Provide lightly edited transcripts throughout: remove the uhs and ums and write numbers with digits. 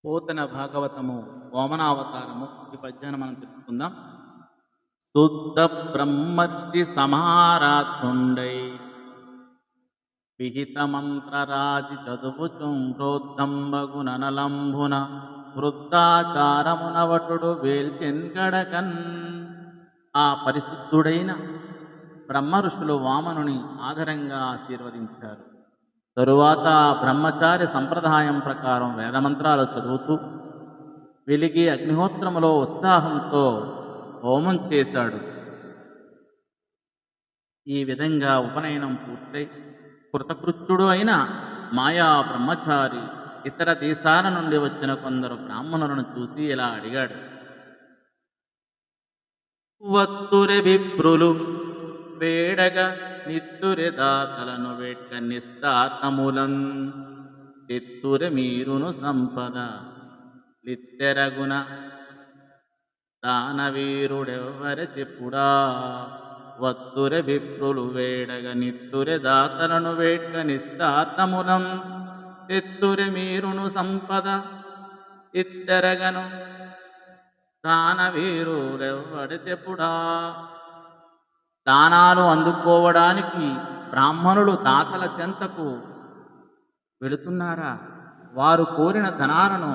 పోతన భాగవతము వామనావతారము ఈ పద్యాన్ని మనం తెలుసుకుందాం. శుద్ధ బ్రహ్మర్షి సమారాధుండై విహిత మంత్రరాజి చదువుచుం క్రోద్ధంబగుననలంబున వృద్ధాచారమునవటుడు వేల్చెన్గడకన్. ఆ పరిశుద్ధుడైన బ్రహ్మ ఋషులు వామనుని ఆదరంగా ఆశీర్వదించారు. తరువాత బ్రహ్మచారి సంప్రదాయం ప్రకారం వేదమంత్రాలు చదువుతూ వెలిగి అగ్నిహోత్రములో ఉత్సాహంతో హోమం చేశాడు. ఈ విధంగా ఉపనయనం పూర్తయి కృతకృత్యుడు అయిన మాయా బ్రహ్మచారి ఇతర దేశాల నుండి వచ్చిన కొందరు బ్రాహ్మణులను చూసి ఇలా అడిగాడు: వత్తురె విప్రులు వేడగ నిత్తురె దాతలను వేట్క నిస్తాతములన్ తెత్తురె మీరును సంపద లిత్తెరగున దానవీరుడెవ్వర చెప్పుడా. వత్తురె విప్రులు వేడగ నిత్తురె దాతలను వేట్క నిస్తాతములం తెత్తురె మీరును సంపద ఇత్తెరగను దానవీరుడెవ్వడి చెప్పుడా. దానాలు అందుకోవడానికి బ్రాహ్మణులు దాతల చెంతకు వెళుతున్నారా? వారు కోరిన ధనాలను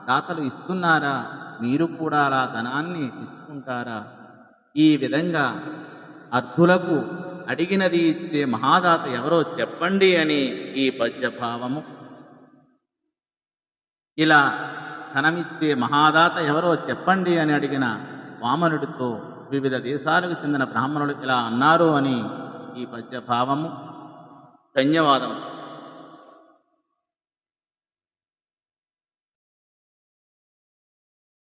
దాతలు ఇస్తున్నారా? మీరు కూడా అలా ధనాన్ని తీసుకుంటారా? ఈ విధంగా అర్ధులకు అడిగినది ఇచ్చే మహాదాత ఎవరో చెప్పండి అని ఈ పద్యభావము. ఇలా ధనమిచ్చే మహాదాత ఎవరో చెప్పండి అని అడిగిన వామనుడితో వివిధ దేశాలకు చెందిన బ్రాహ్మణులు ఇలా అన్నారు అని ఈ పద్యభావము. ధన్యవాదము.